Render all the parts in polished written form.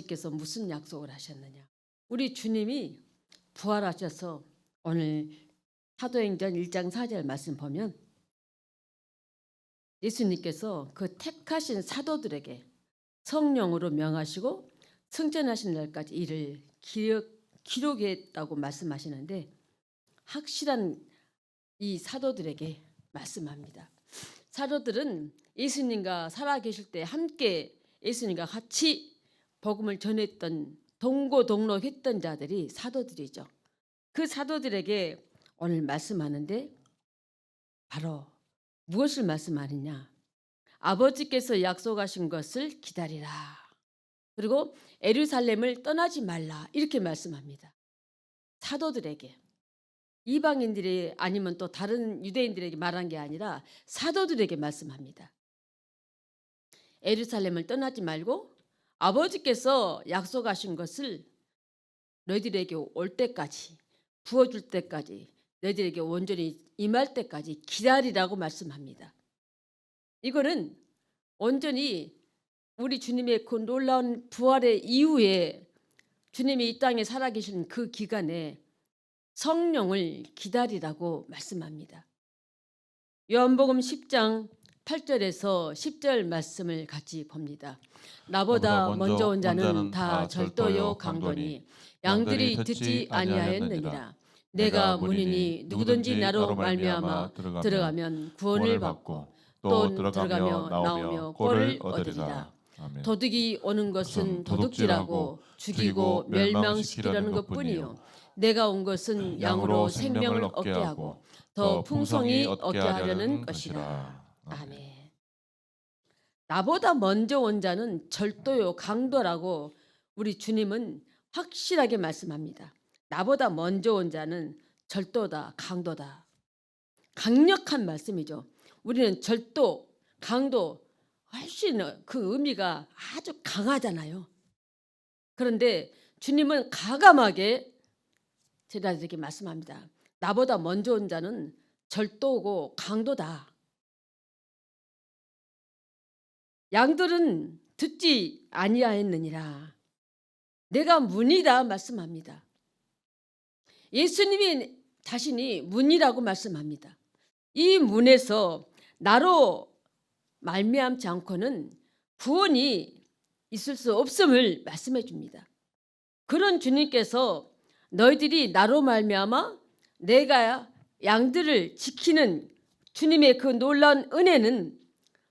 아버지께서 무슨 약속을 하셨느냐? 우리 주님이 부활하셔서 오늘 사도행전 1장 4절 말씀 보면 예수님께서 그 택하신 사도들에게 성령으로 명하시고 승천하신 날까지 이를 기록했다고 말씀하시는데 확실한 이 사도들에게 말씀합니다. 사도들은 예수님과 살아계실 때 함께 예수님과 같이 복음을 전했던 동고동록했던 자들이 사도들이죠. 그 사도들에게 오늘 말씀하는데 바로 무엇을 말씀하느냐? 아버지께서 약속하신 것을 기다리라. 그리고 예루살렘을 떠나지 말라. 이렇게 말씀합니다. 사도들에게. 이방인들이 아니면 또 다른 유대인들에게 말한 게 아니라 사도들에게 말씀합니다. 예루살렘을 떠나지 말고 아버지께서 약속하신 것을 너희들에게 올 때까지 부어줄 때까지 너희들에게 온전히 임할 때까지 기다리라고 말씀합니다. 이거는 온전히 우리 주님의 그 놀라운 부활의 이후에 주님이 이 땅에 살아계신 그 기간에 성령을 기다리라고 말씀합니다. 요한복음 10장 8절에서 10절 말씀을 같이 봅니다. 나보다 먼저 온 자는 다 절도요 강도니 양들이 듣지 아니하였느니라. 내가 문이니 누구든지 나로 말미암아 들어가면 구원을 받고 또 들어가며 나오며 꼴을 얻으리라. 도둑이 오는 것은 도둑질하고 죽이고 멸망시키려는 것뿐이요 내가 온 것은 양으로 생명을 얻게 하고 더 풍성히 얻게 하려는 것이라. 아멘. 나보다 먼저 온 자는 절도요 강도라고 우리 주님은 확실하게 말씀합니다. 나보다 먼저 온 자는 절도다 강도다. 강력한 말씀이죠. 우리는 절도 강도 훨씬 그 의미가 아주 강하잖아요. 그런데 주님은 가감하게 제자들에게 말씀합니다. 나보다 먼저 온 자는 절도고 강도다. 양들은 듣지 아니하였느니라. 내가 문이다 말씀합니다. 예수님이 자신이 문이라고 말씀합니다. 이 문에서 나로 말미암지 않고는 구원이 있을 수 없음을 말씀해 줍니다. 그런 주님께서 너희들이 나로 말미암아 내가 양들을 지키는 주님의 그 놀라운 은혜는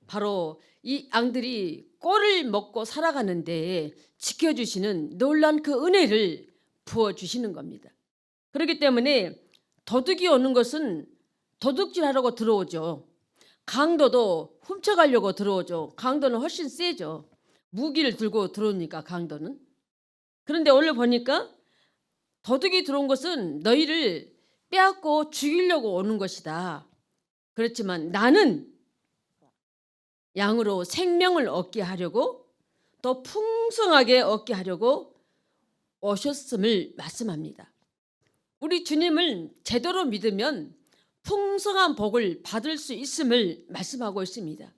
바로 이 양들이 꼴을 먹고 살아가는데 지켜주시는 놀라운 그 은혜를 부어주시는 겁니다. 그렇기 때문에 도둑이 오는 것은 도둑질하려고 들어오죠. 강도도 훔쳐가려고 들어오죠. 강도는 훨씬 세죠. 무기를 들고 들어오니까 강도는. 그런데 오늘 보니까 도둑이 들어온 것은 너희를 빼앗고 죽이려고 오는 것이다. 그렇지만 나는 양으로 생명을 얻게 하려고 또 풍성하게 얻게 하려고 오셨음을 말씀합니다. 우리 주님을 제대로 믿으면 풍성한 복을 받을 수 있음을 말씀하고 있습니다.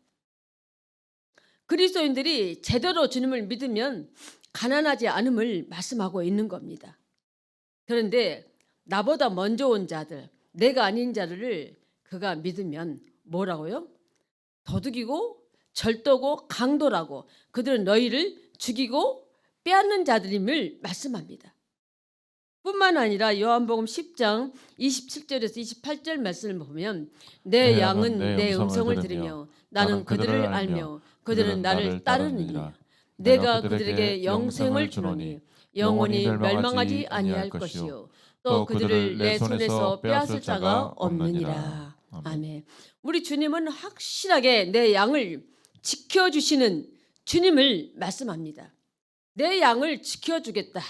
그리스도인들이 제대로 주님을 믿으면 가난하지 않음을 말씀하고 있는 겁니다. 그런데 나보다 먼저 온 자들, 내가 아닌 자를 그가 믿으면 뭐라고요? 도둑이고 절도고 강도라고 그들은 너희를 죽이고 빼앗는 자들임을 말씀합니다. 뿐만 아니라 요한복음 10장 27절에서 28절 말씀을 보면 내 양은 내 음성을 들으며 나는 그들을 알며 그들은 나를 따르느니라. 내가 그들에게 영생을 주노니 영원히 멸망하지 아니할 것이요 또 그들을 내 손에서 빼앗을 자가 없느니라. 아멘. 우리 주님은 확실하게 내 양을 지켜주시는 주님을 말씀합니다. 내 양을 지켜주겠다.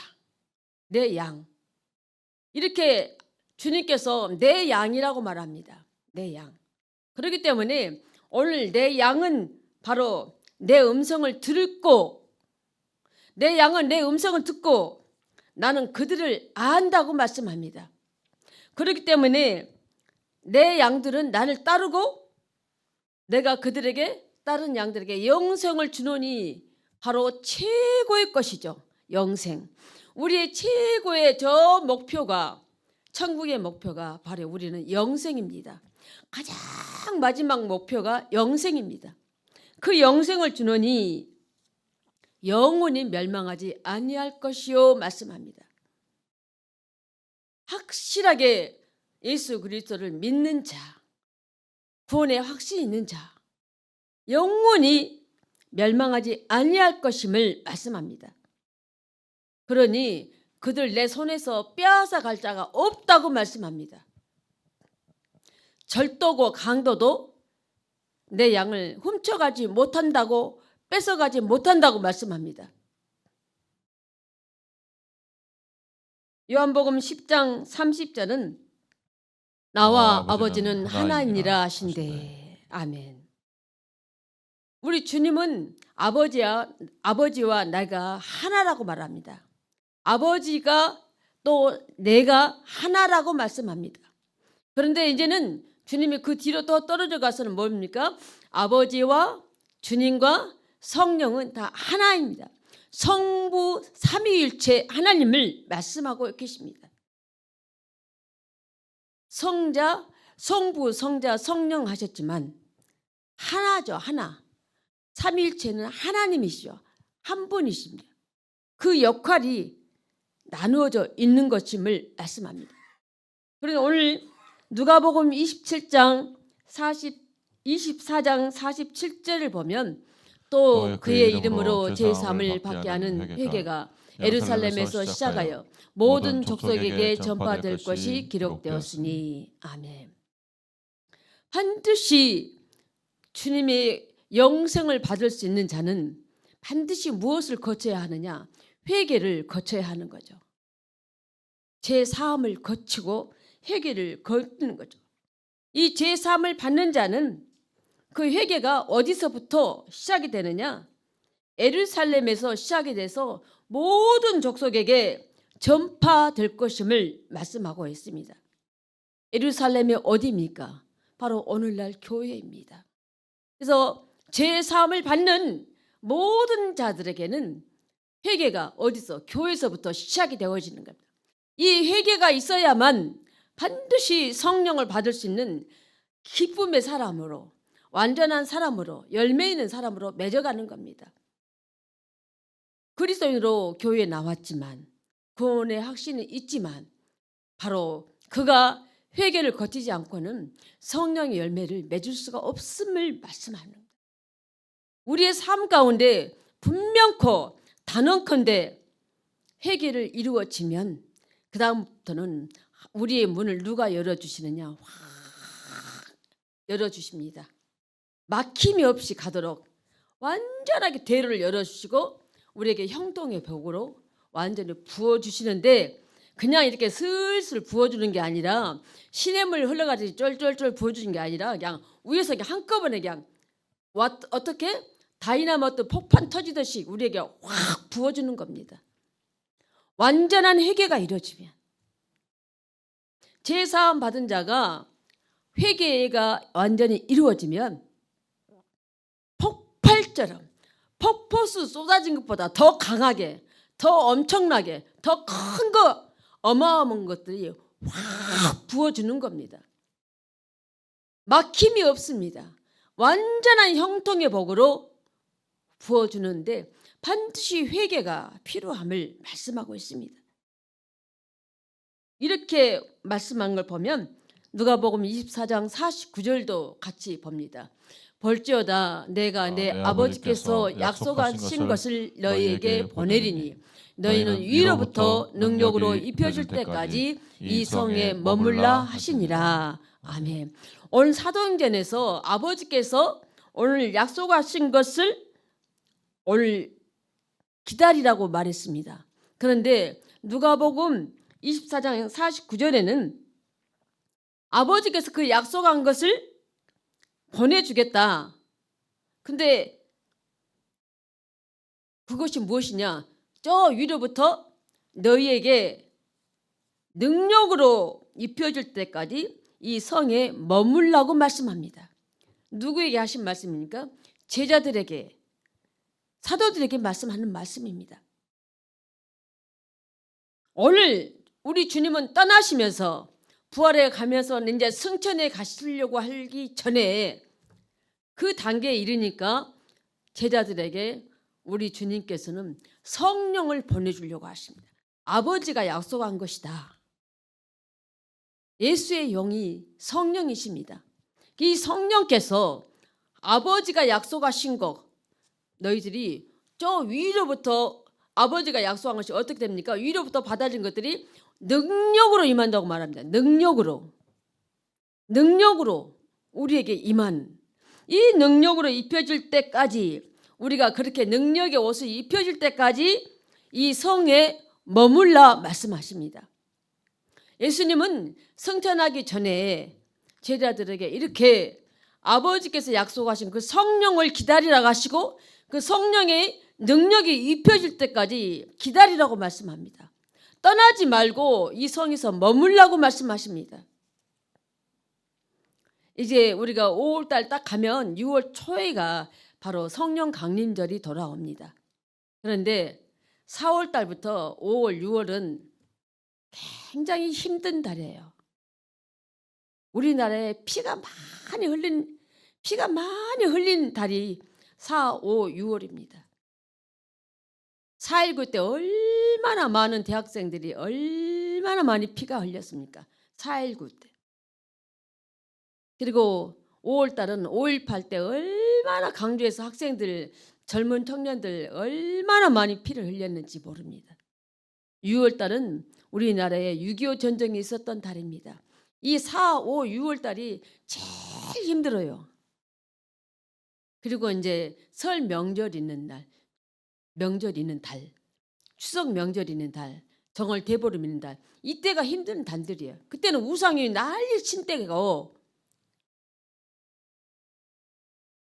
내 양. 이렇게 주님께서 내 양이라고 말합니다. 내 양. 그렇기 때문에 오늘 내 양은 바로 내 음성을 듣고 내 양은 내 음성을 듣고 나는 그들을 안다고 말씀합니다. 그렇기 때문에 내 양들은 나를 따르고 내가 그들에게 다른 양들에게 영생을 주노니 바로 최고의 것이죠. 영생. 우리의 최고의 저 목표가, 천국의 목표가 바로 우리는 영생입니다. 가장 마지막 목표가 영생입니다. 그 영생을 주노니 영원히 멸망하지 아니할 것이요 말씀합니다. 확실하게 예수 그리스도를 믿는 자, 구원의 확신이 있는 자, 영원히 멸망하지 아니할 것임을 말씀합니다. 그러니 그들 내 손에서 빼앗아 갈 자가 없다고 말씀합니다. 절도고 강도도 내 양을 훔쳐가지 못한다고, 뺏어가지 못한다고 말씀합니다. 요한복음 10장 30절은 나와 아버지는 하나이니라 하신대. 아멘. 우리 주님은 아버지와 내가 하나라고 말합니다. 아버지가 또 내가 하나라고 말씀합니다. 그런데 이제는 주님이 그 뒤로 또 떨어져 가서는 뭡니까? 아버지와 주님과 성령은 다 하나입니다. 성부 삼위일체 하나님을 말씀하고 계십니다. 성부, 성자, 성령 하셨지만 하나죠, 하나. 삼위일체는 하나님이시죠. 한 분이십니다. 그 역할이 나누어져 있는 것임을 말씀합니다. 그래서 오늘 누가복음 24장 47절을 보면 또 그의 이름으로 제사함을 받게 하는 회개가 예루살렘에서 시작하여 모든 족속에게 전파될 것이 기록되었으니. 아멘. 반드시 주님의 영생을 받을 수 있는 자는 반드시 무엇을 거쳐야 하느냐? 회개를 거쳐야 하는 거죠. 제사함을 거치고 회개를 거치는 거죠. 이 제사함을 받는 자는 그 회개가 어디서부터 시작이 되느냐? 예루살렘에서 시작이 돼서 모든 족속에게 전파될 것임을 말씀하고 있습니다. 예루살렘이 어디입니까? 바로 오늘날 교회입니다. 그래서 제사함을 받는 모든 자들에게는 회개가 어디서? 교회에서부터 시작이 되어지는 겁니다. 이 회개가 있어야만 반드시 성령을 받을 수 있는 기쁨의 사람으로, 완전한 사람으로, 열매 있는 사람으로 맺어가는 겁니다. 그리스도인으로 교회에 나왔지만, 구원의 확신이 있지만 바로 그가 회개를 거치지 않고는 성령의 열매를 맺을 수가 없음을 말씀하는 겁니다. 우리의 삶 가운데 분명코 단언컨대 회개를 이루어지면 그 다음부터는 우리의 문을 누가 열어주시느냐? 확 열어주십니다. 막힘이 없이 가도록 완전하게 대로를 열어주시고 우리에게 형통의 벽으로 완전히 부어주시는데, 그냥 이렇게 슬슬 부어주는 게 아니라 시냇물 흘러가듯이 쫄쫄쫄 부어주는 게 아니라 그냥 위에서 그냥 한꺼번에 그냥 어떻게 다이나마이트 폭탄 터지듯이 우리에게 확 부어주는 겁니다. 완전한 회개가 이루어지면, 제사함 받은 자가 회개가 완전히 이루어지면 폭발처럼 폭포수 쏟아진 것보다 더 강하게, 더 엄청나게, 더 큰 거, 어마어마한 것들이 확 부어주는 겁니다. 막힘이 없습니다. 완전한 형통의 복으로 부어주는데 반드시 회개가 필요함을 말씀하고 있습니다. 이렇게 말씀한 걸 보면 누가복음 24장 49절도 같이 봅니다. 볼지어다 내가 내 아버지께서 약속하신 것을 너희에게 보내리니 너희는 위로부터 능력으로 입혀질 때까지 이 성에 머물라 하시니라. 아멘. 오늘 사도행전에서 아버지께서 오늘 약속하신 것을 오늘 기다리라고 말했습니다. 그런데 누가복음 24장 49절에는 아버지께서 그 약속한 것을 보내주겠다. 근데 그것이 무엇이냐? 저 위로부터 너희에게 능력으로 입혀질 때까지 이 성에 머물라고 말씀합니다. 누구에게 하신 말씀입니까? 제자들에게, 사도들에게 말씀하는 말씀입니다. 오늘 우리 주님은 떠나시면서 부활해 가면서 이제 승천에 가시려고 하기 전에 그 단계에 이르니까 제자들에게 우리 주님께서는 성령을 보내주려고 하십니다. 아버지가 약속한 것이다. 예수의 영이 성령이십니다. 이 성령께서 아버지가 약속하신 것, 너희들이 저 위로부터 아버지가 약속한 것이 어떻게 됩니까? 위로부터 받아진 것들이 능력으로 임한다고 말합니다. 능력으로 우리에게 임한, 이 능력으로 입혀질 때까지, 우리가 그렇게 능력의 옷을 입혀질 때까지 이 성에 머물라 말씀하십니다. 예수님은 승천하기 전에 제자들에게 이렇게 아버지께서 약속하신 그 성령을 기다리라고 하시고, 그 성령의 능력이 입혀질 때까지 기다리라고 말씀합니다. 떠나지 말고 이 성에서 머물라고 말씀하십니다. 이제 우리가 5월달 딱 가면 6월 초에가 바로 성령 강림절이 돌아옵니다. 그런데 4월달부터 5월, 6월은 굉장히 힘든 달이에요. 우리나라에 피가 많이 흘린 달이 4, 5, 6월입니다. 4.19 때 얼마나 많은 대학생들이 얼마나 많이 피가 흘렸습니까? 4.19 때. 그리고 5월달은 5.18 때 얼마나 강주에서 학생들, 젊은 청년들 얼마나 많이 피를 흘렸는지 모릅니다. 6월달은 우리나라에 6.25 전쟁이 있었던 달입니다. 이 4, 5, 6월달이 제일 힘들어요. 그리고 이제 설 명절 있는 날, 추석 명절 있는 달, 정월 대보름 있는 달, 이때가 힘든 달들이에요. 그때는 우상이 난리 친 때고,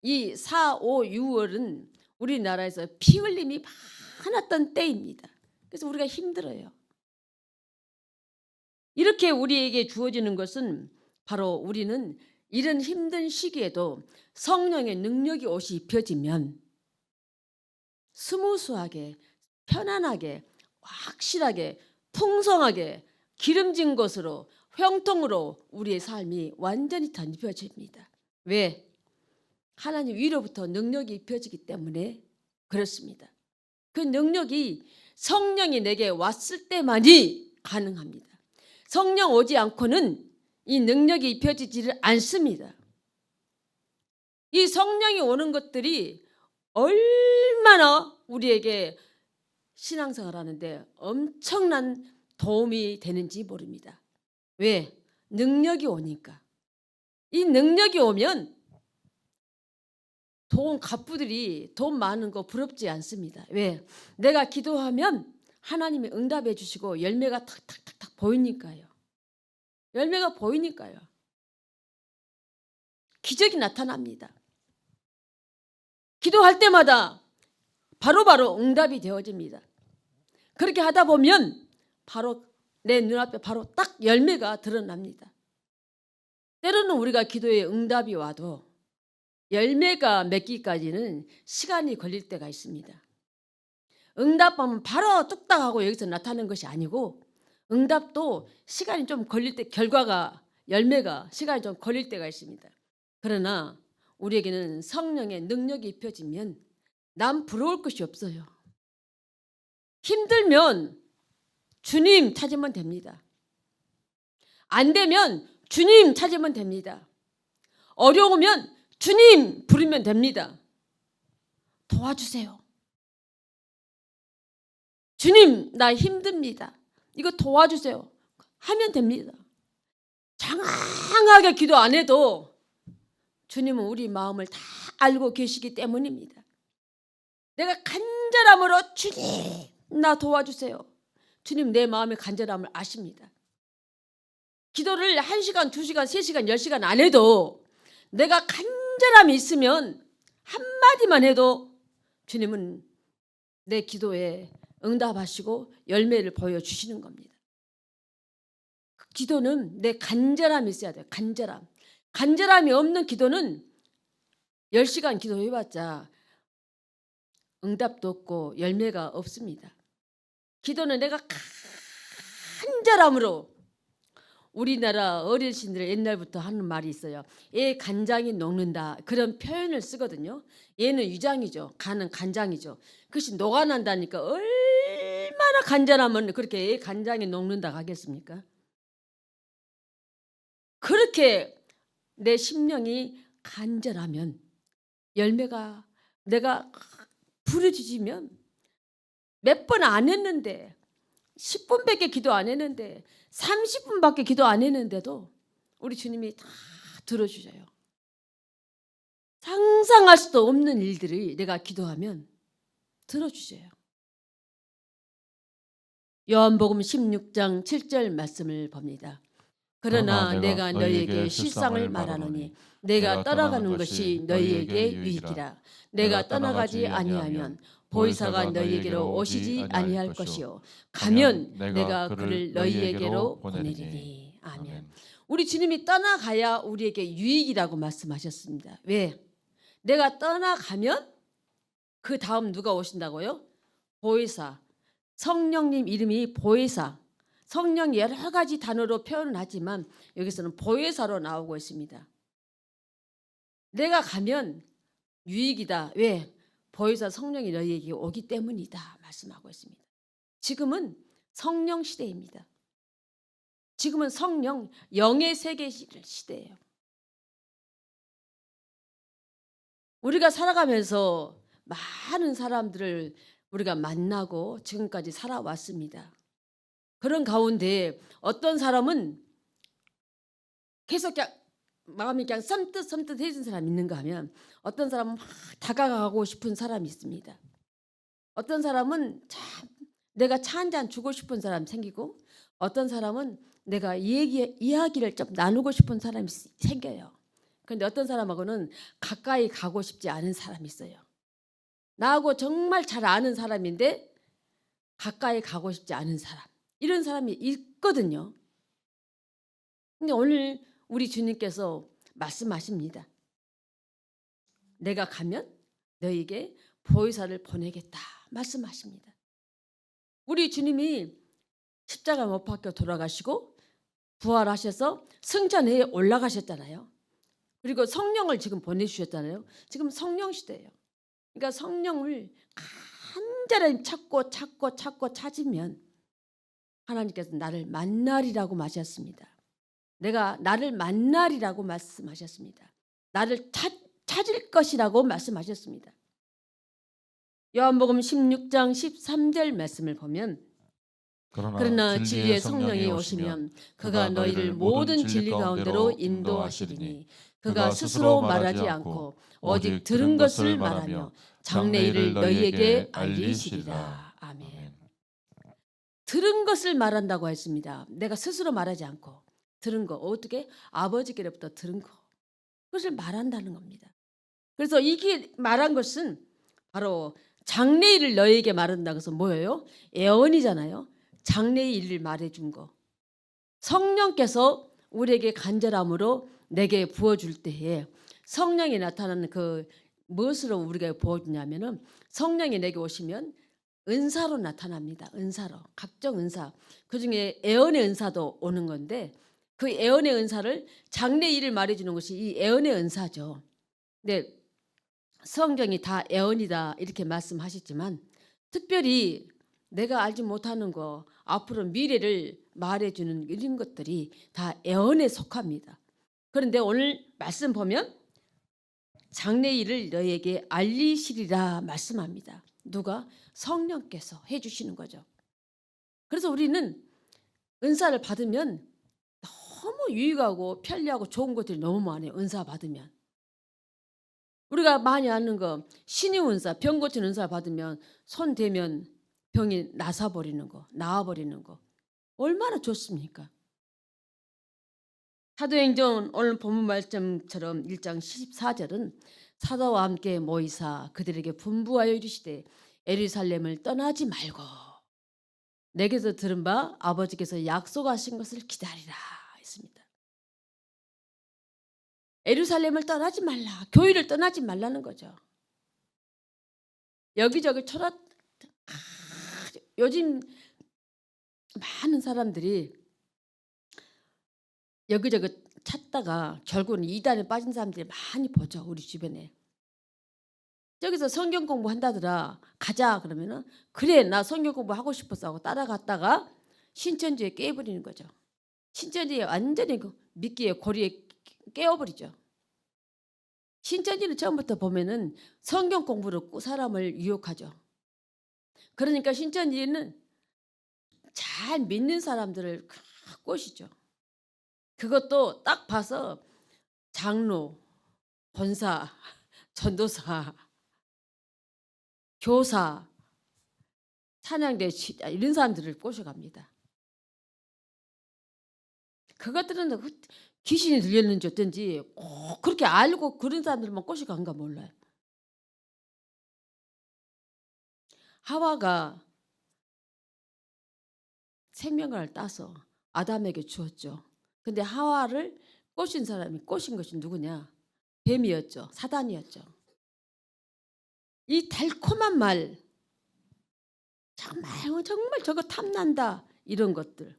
이 4, 5, 6월은 우리나라에서 피 흘림이 많았던 때입니다. 그래서 우리가 힘들어요. 이렇게 우리에게 주어지는 것은 바로 우리는 이런 힘든 시기에도 성령의 능력이 옷이 입혀지면 스무스하게, 편안하게, 확실하게, 풍성하게 기름진 것으로, 형통으로 우리의 삶이 완전히 덧입혀집니다. 왜? 하나님 위로부터 능력이 입혀지기 때문에 그렇습니다. 그 능력이 성령이 내게 왔을 때만이 가능합니다. 성령 오지 않고는 이 능력이 입혀지지를 않습니다. 이 성령이 오는 것들이 얼마나 우리에게 신앙생활 하는데 엄청난 도움이 되는지 모릅니다. 왜? 능력이 오니까. 이 능력이 오면 갑부들이 돈 많은 거 부럽지 않습니다. 왜? 내가 기도하면 하나님이 응답해 주시고 열매가 탁탁탁탁 보이니까요. 열매가 보이니까요. 기적이 나타납니다. 기도할 때마다 바로바로 응답이 되어집니다. 그렇게 하다 보면 바로 내 눈앞에 바로 딱 열매가 드러납니다. 때로는 우리가 기도에 응답이 와도 열매가 맺기까지는 시간이 걸릴 때가 있습니다. 응답하면 바로 뚝딱 하고 여기서 나타나는 것이 아니고, 응답도 시간이 좀 걸릴 때, 열매가 시간이 좀 걸릴 때가 있습니다. 그러나 우리에게는 성령의 능력이 입혀지면 남 부러울 것이 없어요. 힘들면 주님 찾으면 됩니다. 안 되면 주님 찾으면 됩니다. 어려우면 주님 부르면 됩니다. 도와주세요. 주님, 나 힘듭니다. 이거 도와주세요. 하면 됩니다. 장황하게 기도 안 해도 주님은 우리 마음을 다 알고 계시기 때문입니다. 내가 간절함으로 주님, 나 도와주세요. 주님 내 마음의 간절함을 아십니다. 기도를 1시간, 2시간, 3시간, 10시간 안 해도 내가 간절함이 있으면 한마디만 해도 주님은 내 기도에 응답하시고 열매를 보여주시는 겁니다. 기도는 내 간절함이 있어야 돼요. 간절함이 없는 기도는 10시간 기도해봤자 응답도 없고 열매가 없습니다. 기도는 내가 간절함으로 우리나라 어르신들 옛날부터 하는 말이 있어요. 얘 간장이 녹는다. 그런 표현을 쓰거든요. 얘는 유장이죠. 간은 간장이죠. 그것이 녹아난다니까 얼마나 간절하면 그렇게 얘 간장이 녹는다 하겠습니까? 그렇게 내 심령이 간절하면 열매가 내가 부르짖으면 몇 번 안 했는데 10분밖에 기도 안 했는데 30분밖에 기도 안 했는데도 우리 주님이 다 들어주셔요. 상상할 수도 없는 일들을 내가 기도하면 들어주셔요. 요한복음 16장 7절 말씀을 봅니다. 그러나 내가 너희에게 실상을 말하노니 내가 떠나가는 것이 너희에게 유익이라. 내가 떠나가지 아니하면 보혜사가 너희에게로 오시지 아니할 것이요 가면 내가 그를 너희에게로 보내리니. 아멘. 우리 주님이 떠나가야 우리에게 유익이라고 말씀하셨습니다. 왜? 내가 떠나가면 그 다음 누가 오신다고요? 보혜사. 성령님 이름이 보혜사. 성령 여러 가지 단어로 표현을 하지만 여기서는 보혜사로 나오고 있습니다. 내가 가면 유익이다. 왜? 보혜사 성령이 너희에게 오기 때문이다 말씀하고 있습니다. 지금은 성령 시대입니다. 지금은 성령 영의 세계 시대예요. 우리가 살아가면서 많은 사람들을 우리가 만나고 지금까지 살아왔습니다. 그런 가운데 어떤 사람은 계속 그냥 마음이 그냥 섬뜩해진 사람이 있는가 하면 어떤 사람은 막 다가가고 싶은 사람이 있습니다. 어떤 사람은 참 내가 차 한잔 주고 싶은 사람 생기고 어떤 사람은 내가 이야기를 좀 나누고 싶은 사람이 생겨요. 그런데 어떤 사람하고는 가까이 가고 싶지 않은 사람이 있어요. 나하고 정말 잘 아는 사람인데 가까이 가고 싶지 않은 사람. 이런 사람이 있거든요. 근데 오늘 우리 주님께서 말씀하십니다. 내가 가면 너에게 보혜사를 보내겠다 말씀하십니다. 우리 주님이 십자가 못 박혀 돌아가시고 부활하셔서 승천에 올라가셨잖아요. 그리고 성령을 지금 보내주셨잖아요. 지금 성령 시대예요. 그러니까 성령을 간절히 찾고 찾으면 하나님께서 나를 만나리라고 말하셨습니다. 내가 나를 만나리라고 말씀하셨습니다. 나를 찾을 것이라고 말씀하셨습니다. 요한복음 16장 13절 말씀을 보면 그러나 진리의 성령이 오시면 그가 너희를 모든 진리 가운데로 인도하시리니 그가 스스로 말하지 않고 오직 들은 것을 말하며 장래일을 너희에게 알리시리라. 아멘. 들은 것을 말한다고 했습니다. 내가 스스로 말하지 않고 들은 거 어떻게 아버지께로부터 들은 거 그것을 말한다는 겁니다. 그래서 이게 말한 것은 바로 장래일을 너희에게 말한다고 해서 뭐예요? 예언이잖아요. 장래의 일을 말해준 거. 성령께서 우리에게 간절함으로 내게 부어줄 때에 성령이 나타나는 그 무엇으로 우리가 부어주냐면은 성령이 내게 오시면 은사로 나타납니다. 은사로. 각종 은사. 그중에 예언의 은사도 오는 건데 그 예언의 은사를 장래 일을 말해주는 것이 이 예언의 은사죠. 근데 성경이 다 예언이다 이렇게 말씀하셨지만 특별히 내가 알지 못하는 거 앞으로 미래를 말해주는 이런 것들이 다 예언에 속합니다. 그런데 오늘 말씀 보면 장래 일을 너희에게 알리시리라 말씀합니다. 누가? 성령께서 해주시는 거죠. 그래서 우리는 은사를 받으면 너무 유익하고 편리하고 좋은 것들이 너무 많아요. 은사 받으면. 우리가 많이 아는 거 신유 은사, 병 고치는 은사 받으면 손 대면 병이 나서버리는 거, 나와버리는 거 얼마나 좋습니까? 사도행전 오늘 본문 말씀처럼 1장 14절은 사도와 함께 모이사 그들에게 분부하여 이르시되 예루살렘을 떠나지 말고 내게서 들은 바 아버지께서 약속하신 것을 기다리라 했습니다. 예루살렘을 떠나지 말라. 교회를 떠나지 말라는 거죠. 여기저기 요즘 많은 사람들이 여기저기 찾다가 결국은 이단에 빠진 사람들이 많이 보죠. 우리 주변에. 저기서 성경 공부한다더라. 가자 그러면은 그래 나 성경 공부하고 싶었어 하고 따라갔다가 신천지에 깨버리는 거죠. 신천지에 완전히 그 미끼에 고리에 깨어버리죠. 신천지는 처음부터 보면은 성경 공부로 사람을 유혹하죠. 그러니까 신천지는 잘 믿는 사람들을 꼬시죠. 그것도 딱 봐서 장로, 권사, 전도사, 교사, 찬양대 이런 사람들을 꼬셔갑니다. 그것들은 귀신이 들렸는지 어쩐지 꼭 그렇게 알고 그런 사람들만 꼬셔간가 몰라요. 하와가 생명을 따서 아담에게 주었죠. 근데 하와를 꼬신 것이 누구냐? 뱀이었죠. 사단이었죠. 이 달콤한 말 정말 저거 탐난다 이런 것들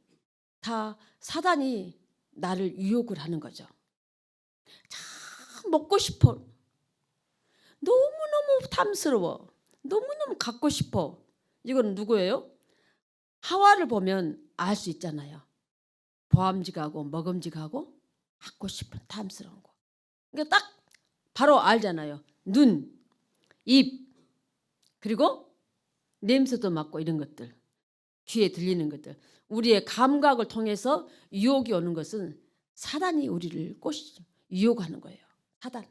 다 사단이 나를 유혹을 하는 거죠. 참 먹고 싶어. 너무너무 탐스러워. 너무너무 갖고 싶어. 이건 누구예요? 하와를 보면 알 수 있잖아요. 보암직하고 먹음직하고 갖고 싶은 탐스러운 거. 그러니까 딱 바로 알잖아요. 눈, 입, 그리고 냄새도 맡고 이런 것들. 귀에 들리는 것들. 우리의 감각을 통해서 유혹이 오는 것은 사단이 우리를 유혹하는 거예요. 사단.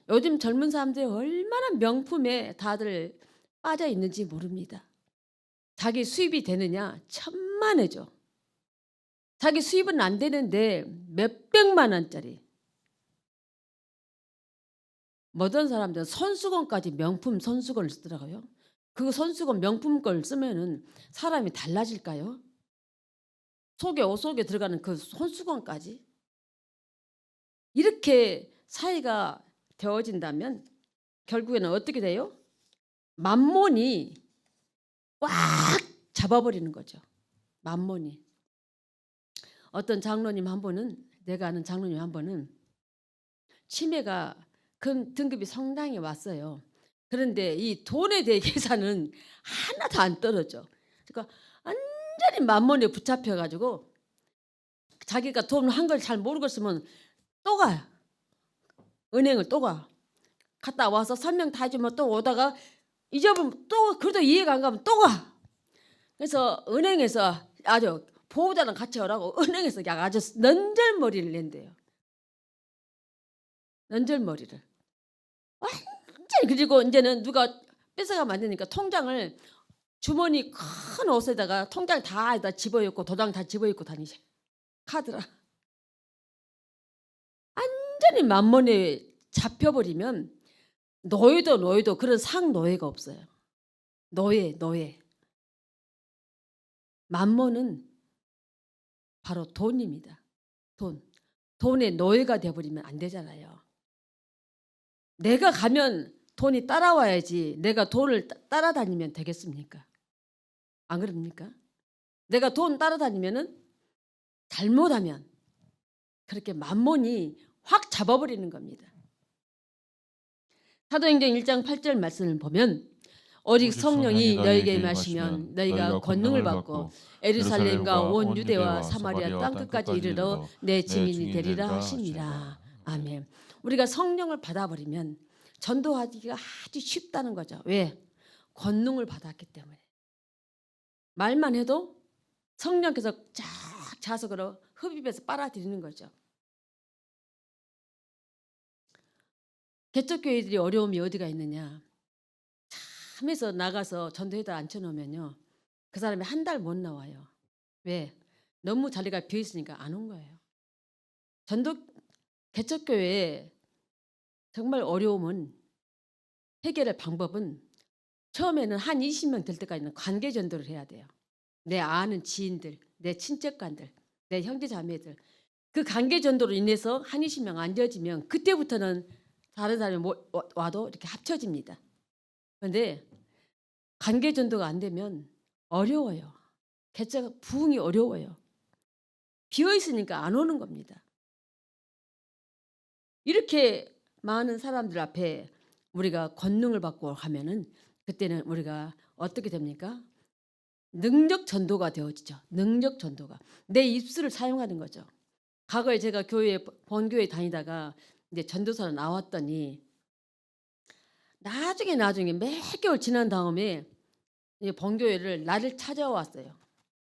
요즘 젊은 사람들이 얼마나 명품에 다들 빠져 있는지 모릅니다. 자기 수입이 되느냐? 천만에죠. 자기 수입은 안 되는데 몇백만 원짜리. 어떤 사람들은 손수건까지 명품 손수건을 쓰더라고요. 그 손수건 명품 걸 쓰면은 사람이 달라질까요? 옷 속에 들어가는 그 손수건까지. 이렇게 사이가 되어진다면 결국에는 어떻게 돼요? 만몬이 꽉 잡아버리는 거죠. 만몬이. 어떤 장로님 한 분은 내가 아는 장로님 한 분은 치매가 등급이 상당히 왔어요. 그런데 이 돈에 대해 계산은 하나도 안 떨어져. 그러니까 완전히 만몬에 붙잡혀 가지고 자기가 돈 한 걸 잘 모르겠으면 또 가요. 은행을 또 가. 갔다 와서 설명 다 해주면 또 오다가 잊어버리면 또 그래도 이해가 안 가면 또 가. 그래서 은행에서 아주 보호자랑 같이 오라고 은행에서 아주 넌절머리를 낸대요. 넌절머리를. 완전히. 그리고 이제는 누가 뺏어가면 안 되니까 통장을 주머니 큰 옷에다가 통장 다 집어입고 도장 다 집어입고 다니죠. 카드라. 완전히 만몬에 잡혀버리면 노예도 그런 상노예가 없어요. 노예. 만몬은 바로 돈입니다. 돈의 노예가 되어버리면 안 되잖아요. 내가 가면 돈이 따라와야지 내가 돈을 따라다니면 되겠습니까? 안 그럽니까? 내가 돈 따라다니면은 잘못하면 그렇게 만몬이 확 잡아버리는 겁니다. 사도행전 1장 8절 말씀을 보면 오직 성령이 너에게 임하시면 너희가 권능을 받고 예루살렘과 온 유대와 사마리아 땅끝까지 이르러 내 증인이 되리라 하시니라. 아멘. 우리가 성령을 받아버리면 전도하기가 아주 쉽다는 거죠. 왜? 권능을 받았기 때문에. 말만 해도 성령께서 쫙 자석으로 흡입해서 빨아들이는 거죠. 개척교회들이 어려움이 어디가 있느냐. 참해서 나가서 전도회다 앉혀놓으면요. 그 사람이 한 달 못 나와요. 왜? 너무 자리가 비어있으니까 안 온 거예요. 개척교회에 정말 어려움은 해결할 방법은 처음에는 한 20명 될 때까지는 관계 전도를 해야 돼요. 내 아는 지인들, 내 친척간들, 내 형제자매들. 그 관계 전도로 인해서 한 20명 앉아지면 그때부터는 다른 사람이 와도 이렇게 합쳐집니다. 그런데 관계 전도가 안 되면 어려워요. 개체가 부흥이 어려워요. 비어 있으니까 안 오는 겁니다. 이렇게 많은 사람들 앞에 우리가 권능을 받고 하면은 그때는 우리가 어떻게 됩니까? 능력 전도가 되어지죠. 능력 전도가. 내 입술을 사용하는 거죠. 과거에 제가 본교회 다니다가 이제 전도사로 나왔더니 나중에 몇 개월 지난 다음에 이 본교회를 나를 찾아왔어요.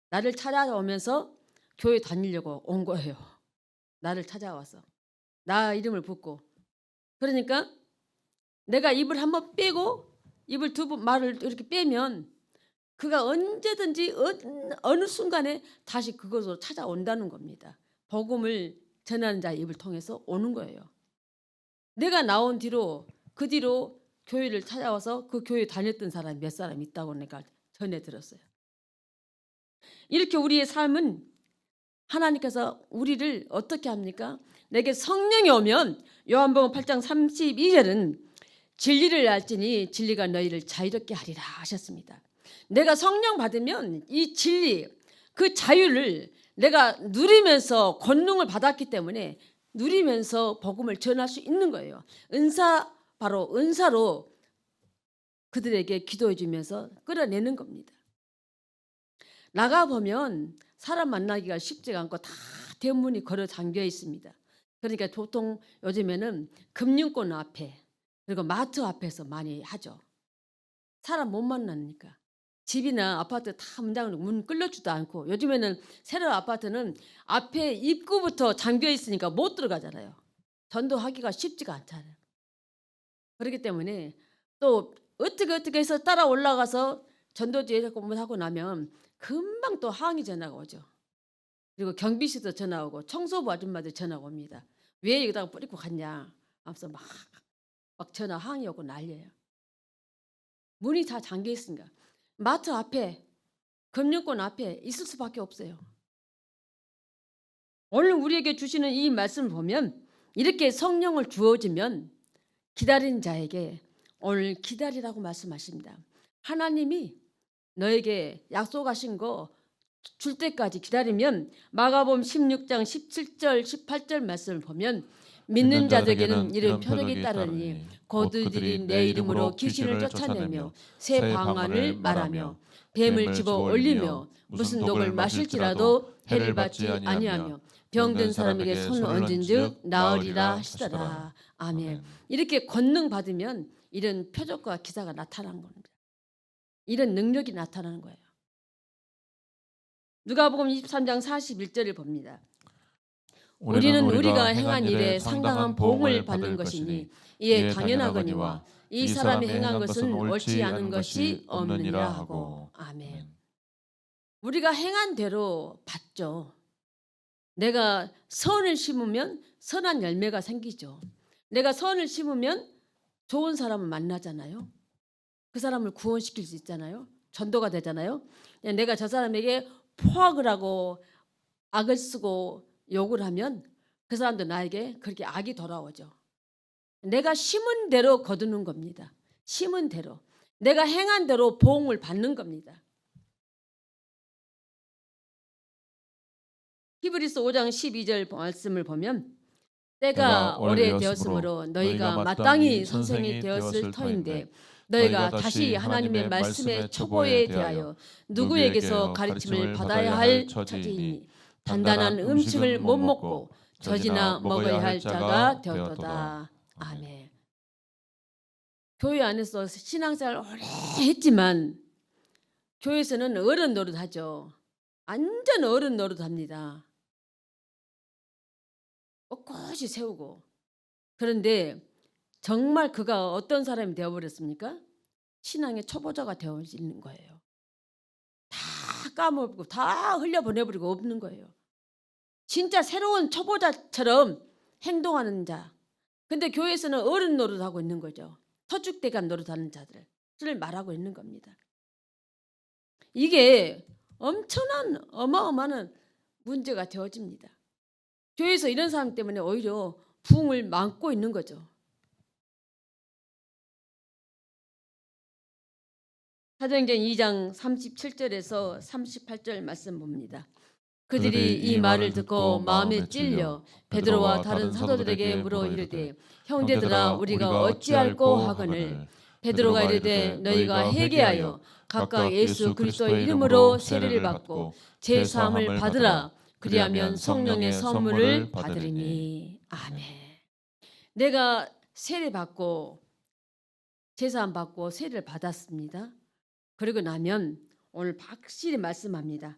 나를 찾아오면서 교회 다니려고 온 거예요. 나를 찾아와서. 나 이름을 붓고. 그러니까 내가 입을 한번 빼고 입을 두 번 말을 이렇게 빼면 그가 언제든지 어느 순간에 다시 그것으로 찾아온다는 겁니다. 복음을 전하는 자의 입을 통해서 오는 거예요. 내가 나온 뒤로 그 뒤로 교회를 찾아와서 그 교회 다녔던 사람이 몇 사람 있다고 내가 전해 들었어요. 이렇게 우리의 삶은 하나님께서 우리를 어떻게 합니까? 내게 성령이 오면 요한복음 8장 32절은 진리를 알지니 진리가 너희를 자유롭게 하리라 하셨습니다. 내가 성령 받으면 이 진리, 그 자유를 내가 누리면서 권능을 받았기 때문에 누리면서 복음을 전할 수 있는 거예요. 바로 은사로 그들에게 기도해 주면서 끌어내는 겁니다. 나가보면 사람 만나기가 쉽지가 않고 다 대문이 걸어 잠겨 있습니다. 그러니까 보통 요즘에는 금융권 앞에 그리고 마트 앞에서 많이 하죠. 사람 못 만나니까. 집이나 아파트 다 문 끌려주도 않고 요즘에는 새로운 아파트는 앞에 입구부터 잠겨 있으니까 못 들어가잖아요. 전도하기가 쉽지가 않잖아요. 그렇기 때문에 또 어떻게 해서 따라 올라가서 전도지에 하고 나면 금방 또 항의 전화가 오죠. 그리고 경비실도 전화 오고 청소부 아줌마들 전화 옵니다. 왜 여기다가 뿌리고 갔냐 하면서 막 전화 항의 오고 난리예요. 문이 다 잠겨 있으니까. 마트 앞에 금융권 앞에 있을 수밖에 없어요. 오늘 우리에게 주시는 이 말씀을 보면 이렇게 성령을 주어지면 기다리는 자에게 오늘 기다리라고 말씀하십니다. 하나님이 너에게 약속하신 거 줄 때까지 기다리면 마가복음 16장 17절 18절 말씀을 보면 믿는 자들에게는 이런 표적이 따르니 곧 그들이 내 이름으로 귀신을 쫓아내며 새 방언을 말하며 뱀을 집어 올리며 무슨 독을 마실지라도 해를 받지 아니하며 병든 사람에게 손을 얹은즉 나으리라 하시더라. 아멘. 이렇게 권능 받으면 이런 표적과 기사가 나타나는 겁니다. 이런 능력이 나타나는 거예요. 누가복음 23장 41절을 봅니다. 우리는 우리가 행한 일에 상당한 보응을 받는 것이니 이에 당연하거니와 이 사람이 행한 것은 옳지 않은 것이 없느니라 하고. 아멘. 우리가 행한 대로 받죠. 내가 선을 심으면 선한 열매가 생기죠. 내가 선을 심으면 좋은 사람을 만나잖아요. 그 사람을 구원시킬 수 있잖아요. 전도가 되잖아요. 내가 저 사람에게 포악을 하고 악을 쓰고 욕을 하면 그 사람도 나에게 그렇게 악이 돌아오죠. 내가 심은 대로 거두는 겁니다. 심은 대로. 내가 행한 대로 보응을 받는 겁니다. 히브리서 5장 12절 말씀을 보면 때가 오래되었으므로 너희가 마땅히 선생이 되었을 터인데 너희가 다시 하나님의 말씀의 초보에 대하여 누구에게서 가르침을 받아야 할 처지이니 단단한 음식을 못 먹고 젖이나 먹어야 할 자가 되었도다. 아멘. 교회 안에서 신앙생활 오래 했지만 교회에서는 어른 노릇하죠. 완전 어른 노릇합니다. 꼿꼿이 세우고. 그런데 정말 그가 어떤 사람이 되어버렸습니까? 신앙의 초보자가 되어지는 거예요. 다 까먹고 다 흘려보내버리고 없는 거예요. 진짜 새로운 초보자처럼 행동하는 자. 근데 교회에서는 어른 노릇하고 있는 거죠. 터줏대감 노릇하는 자들을 말하고 있는 겁니다. 이게 엄청난 어마어마한 문제가 되어집니다. 교회에서 이런 사람 때문에 오히려 부흥을 막고 있는 거죠. 사도행전 2장 37절에서 38절 말씀 봅니다. 그들이 이 말을 듣고 마음에 찔려 베드로와 다른 사도들에게 물어 이르되 형제들아 우리가 어찌할꼬 하거늘 베드로가 이르되 너희가 회개하여 각각 예수 그리스도의 이름으로 세례를 받고 제 사함을 받으라. 그리하면 성령의 선물을 받으리니. 아멘. 내가 세례 받고 제사함 받고 세례를 받았습니다. 그리고 나면 오늘 확실히 말씀합니다.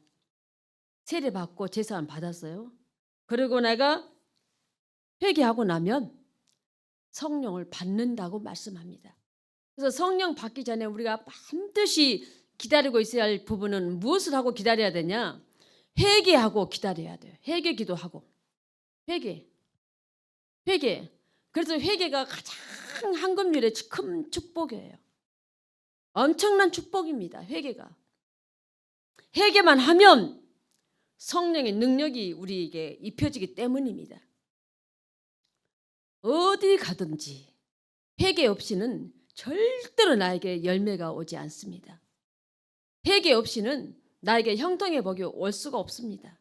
세례 받고 제사함 받았어요. 그리고 내가 회개하고 나면 성령을 받는다고 말씀합니다. 그래서 성령 받기 전에 우리가 반드시 기다리고 있어야 할 부분은 무엇을 하고 기다려야 되냐? 회개하고 기다려야 돼요. 회개 기도하고. 회개. 그래서 회개가 가장 한금률의 큰 축복이에요. 엄청난 축복입니다. 회개가. 회개만 하면 성령의 능력이 우리에게 입혀지기 때문입니다. 어디 가든지 회개 없이는 절대로 나에게 열매가 오지 않습니다. 회개 없이는 나에게 형통의 복이 올 수가 없습니다.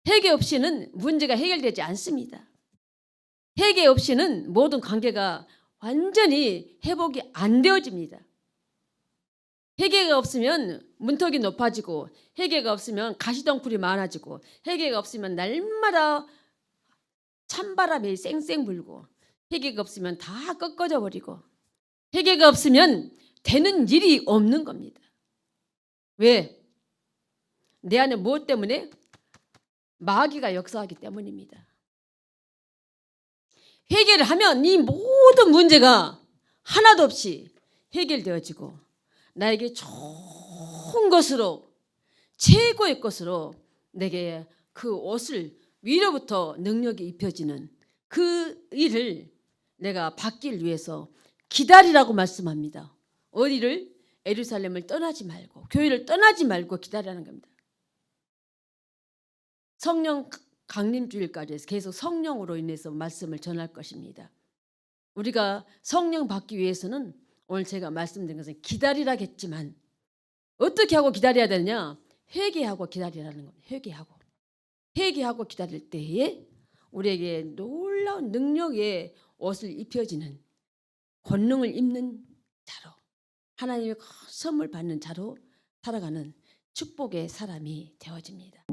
회개 없이는 문제가 해결되지 않습니다. 회개 없이는 모든 관계가 완전히 회복이 안 되어집니다. 회개가 없으면 문턱이 높아지고 회개가 없으면 가시덩굴이 많아지고 회개가 없으면 날마다 찬바람이 쌩쌩 불고 회개가 없으면 다 꺾어져 버리고 회개가 없으면 되는 일이 없는 겁니다. 왜? 내 안에 무엇 때문에? 마귀가 역사하기 때문입니다. 회개를 하면 이 모든 문제가 하나도 없이 해결되어지고 나에게 좋은 것으로 최고의 것으로 내게 그 옷을 위로부터 능력이 입혀지는 그 일을 내가 받기 위해서 기다리라고 말씀합니다. 어디를? 예루살렘을 떠나지 말고 교회를 떠나지 말고 기다리라는 겁니다. 성령 강림주일까지 해서 계속 성령으로 인해서 말씀을 전할 것입니다. 우리가 성령 받기 위해서는 오늘 제가 말씀드린 것은 기다리라겠지만 어떻게 하고 기다려야 되느냐? 회개하고 기다리라는 겁니다. 회개하고 기다릴 때에 우리에게 놀라운 능력의 옷을 입혀지는 권능을 입는 자로 하나님의 선물 받는 자로 살아가는 축복의 사람이 되어집니다.